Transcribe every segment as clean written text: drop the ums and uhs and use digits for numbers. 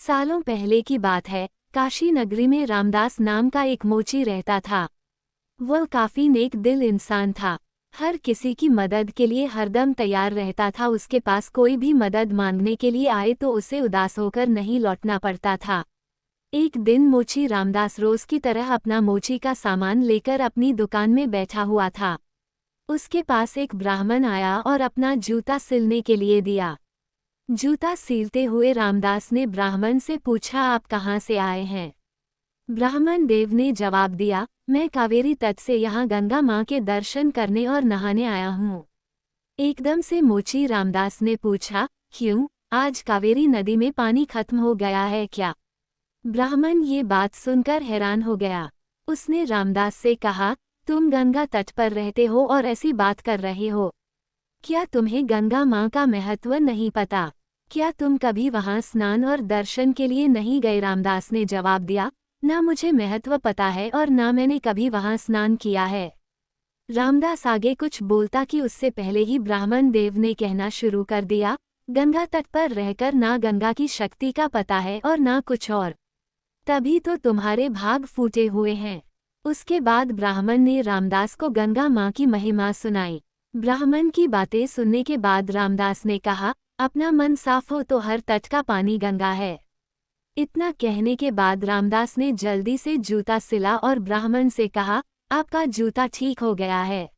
सालों पहले की बात है। काशी नगरी में रामदास नाम का एक मोची रहता था। वह काफी नेक दिल इंसान था। हर किसी की मदद के लिए हरदम तैयार रहता था। उसके पास कोई भी मदद मांगने के लिए आए तो उसे उदास होकर नहीं लौटना पड़ता था। एक दिन मोची रामदास रोज की तरह अपना मोची का सामान लेकर अपनी दुकान में बैठा हुआ था। उसके पास एक ब्राह्मण आया और अपना जूता सिलने के लिए दिया। जूता सीलते हुए रामदास ने ब्राह्मण से पूछा, आप कहाँ से आए हैं? ब्राह्मण देव ने जवाब दिया, मैं कावेरी तट से यहाँ गंगा माँ के दर्शन करने और नहाने आया हूँ। एकदम से मोची रामदास ने पूछा, क्यों, आज कावेरी नदी में पानी खत्म हो गया है क्या? ब्राह्मण ये बात सुनकर हैरान हो गया। उसने रामदास से कहा, तुम गंगा तट पर रहते हो और ऐसी बात कर रहे हो? क्या तुम्हें गंगा माँ का महत्व नहीं पता? क्या तुम कभी वहाँ स्नान और दर्शन के लिए नहीं गए? रामदास ने जवाब दिया, ना मुझे महत्व पता है और ना मैंने कभी वहाँ स्नान किया है। रामदास आगे कुछ बोलता कि उससे पहले ही ब्राह्मण देव ने कहना शुरू कर दिया, गंगा तट पर रहकर ना गंगा की शक्ति का पता है और ना कुछ और, तभी तो तुम्हारे भाग फूटे हुए हैं। उसके बाद ब्राह्मण ने रामदास को गंगा माँ की महिमा सुनाई। ब्राह्मण की बातें सुनने के बाद रामदास ने कहा, अपना मन साफ हो तो हर तट का पानी गंगा है। इतना कहने के बाद रामदास ने जल्दी से जूता सिला और ब्राह्मण से कहा, आपका जूता ठीक हो गया है।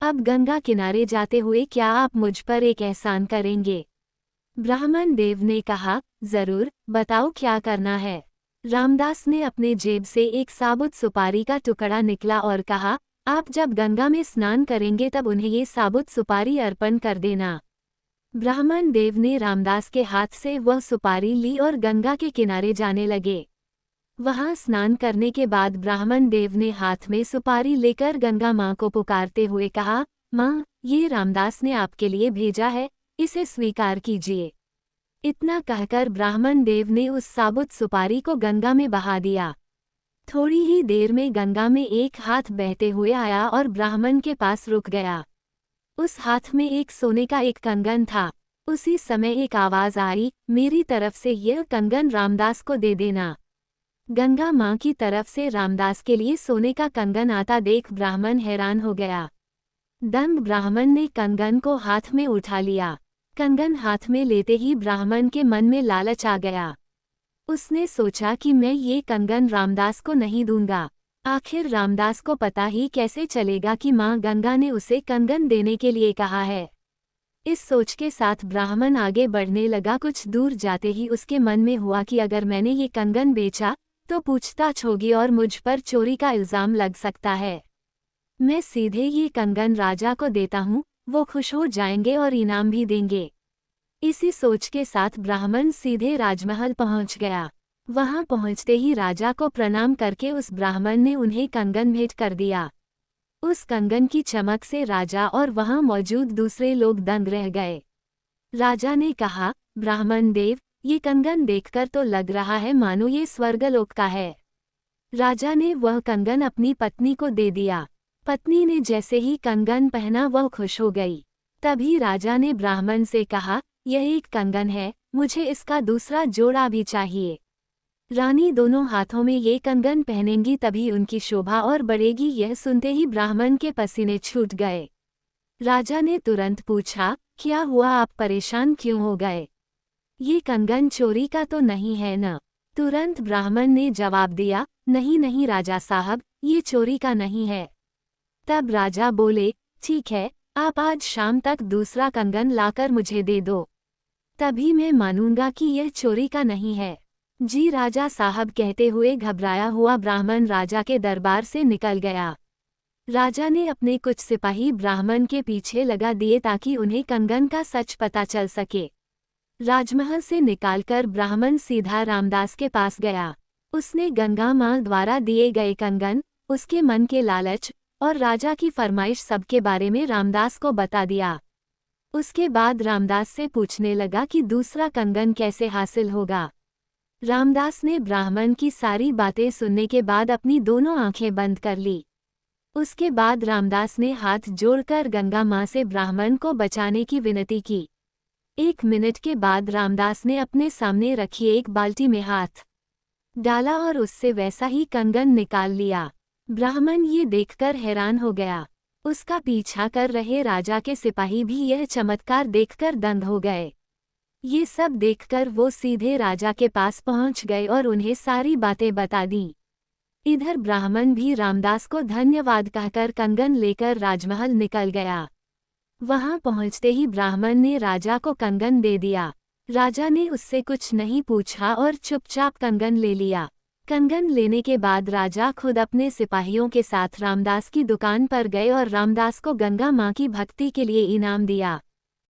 अब गंगा किनारे जाते हुए क्या आप मुझ पर एक एहसान करेंगे? ब्राह्मण देव ने कहा, जरूर, बताओ क्या करना है। रामदास ने अपने जेब से एक साबुत सुपारी का टुकड़ा निकला और कहा, आप जब गंगा में स्नान करेंगे तब उन्हें ये साबुत सुपारी अर्पण कर देना। ब्राह्मण देव ने रामदास के हाथ से वह सुपारी ली और गंगा के किनारे जाने लगे। वहां स्नान करने के बाद ब्राह्मण देव ने हाथ में सुपारी लेकर गंगा माँ को पुकारते हुए कहा, माँ, ये रामदास ने आपके लिए भेजा है, इसे स्वीकार कीजिए। इतना कहकर ब्राह्मण देव ने उस साबुत सुपारी को गंगा में बहा दिया। थोड़ी ही देर में गंगा में एक हाथ बहते हुए आया और ब्राह्मण के पास रुक गया। उस हाथ में एक सोने का एक कंगन था। उसी समय एक आवाज आई, मेरी तरफ से यह कंगन रामदास को दे देना। गंगा माँ की तरफ से रामदास के लिए सोने का कंगन आता देख ब्राह्मण हैरान हो गया। दंग ब्राह्मण ने कंगन को हाथ में उठा लिया। कंगन हाथ में लेते ही ब्राह्मण के मन में लालच आ गया। उसने सोचा कि मैं ये कंगन रामदास को नहीं दूंगा। आखिर रामदास को पता ही कैसे चलेगा कि माँ गंगा ने उसे कंगन देने के लिए कहा है। इस सोच के साथ ब्राह्मण आगे बढ़ने लगा। कुछ दूर जाते ही उसके मन में हुआ कि अगर मैंने ये कंगन बेचा तो पूछताछ होगी और मुझ पर चोरी का इल्जाम लग सकता है। मैं सीधे ये कंगन राजा को देता हूँ, वो खुश हो जाएंगे और इनाम भी देंगे। इसी सोच के साथ ब्राह्मण सीधे राजमहल पहुंच गया। वहां पहुंचते ही राजा को प्रणाम करके उस ब्राह्मण ने उन्हें कंगन भेंट कर दिया। उस कंगन की चमक से राजा और वहां मौजूद दूसरे लोग दंग रह गए। राजा ने कहा, ब्राह्मण देव, ये कंगन देखकर तो लग रहा है मानो ये स्वर्गलोक का है। राजा ने वह कंगन अपनी पत्नी को दे दिया। पत्नी ने जैसे ही कंगन पहना वह खुश हो गई। तभी राजा ने ब्राह्मण से कहा, यह एक कंगन है, मुझे इसका दूसरा जोड़ा भी चाहिए। रानी दोनों हाथों में ये कंगन पहनेंगी तभी उनकी शोभा और बढ़ेगी। यह सुनते ही ब्राह्मण के पसीने छूट गए। राजा ने तुरंत पूछा, क्या हुआ, आप परेशान क्यों हो गए? ये कंगन चोरी का तो नहीं है न? तुरंत ब्राह्मण ने जवाब दिया, नहीं नहीं राजा साहब, ये चोरी का नहीं है। तब राजा बोले, ठीक है, आप आज शाम तक दूसरा कंगन लाकर मुझे दे दो, तभी मैं मानूंगा कि यह चोरी का नहीं है। जी राजा साहब कहते हुए घबराया हुआ ब्राह्मण राजा के दरबार से निकल गया। राजा ने अपने कुछ सिपाही ब्राह्मण के पीछे लगा दिए ताकि उन्हें कंगन का सच पता चल सके। राजमहल से निकालकर ब्राह्मण सीधा रामदास के पास गया। उसने गंगा माँ द्वारा दिए गए कंगन, उसके मन के लालच और राजा की फरमाइश सबके बारे में रामदास को बता दिया। उसके बाद रामदास से पूछने लगा कि दूसरा कंगन कैसे हासिल होगा। रामदास ने ब्राह्मण की सारी बातें सुनने के बाद अपनी दोनों आंखें बंद कर ली। उसके बाद रामदास ने हाथ जोड़कर गंगा माँ से ब्राह्मण को बचाने की विनती की। 1 मिनट के बाद रामदास ने अपने सामने रखी एक बाल्टी में हाथ डाला और उससे वैसा ही कंगन निकाल लिया। ब्राह्मण ये देखकर हैरान हो गया। उसका पीछा कर रहे राजा के सिपाही भी यह चमत्कार देखकर दंग हो गए। ये सब देखकर वो सीधे राजा के पास पहुंच गए और उन्हें सारी बातें बता दीं। इधर ब्राह्मण भी रामदास को धन्यवाद कहकर कंगन लेकर राजमहल निकल गया। वहां पहुंचते ही ब्राह्मण ने राजा को कंगन दे दिया। राजा ने उससे कुछ नहीं पूछा और चुपचाप कंगन ले लिया। कंगन लेने के बाद राजा खुद अपने सिपाहियों के साथ रामदास की दुकान पर गए और रामदास को गंगा मां की भक्ति के लिए इनाम दिया।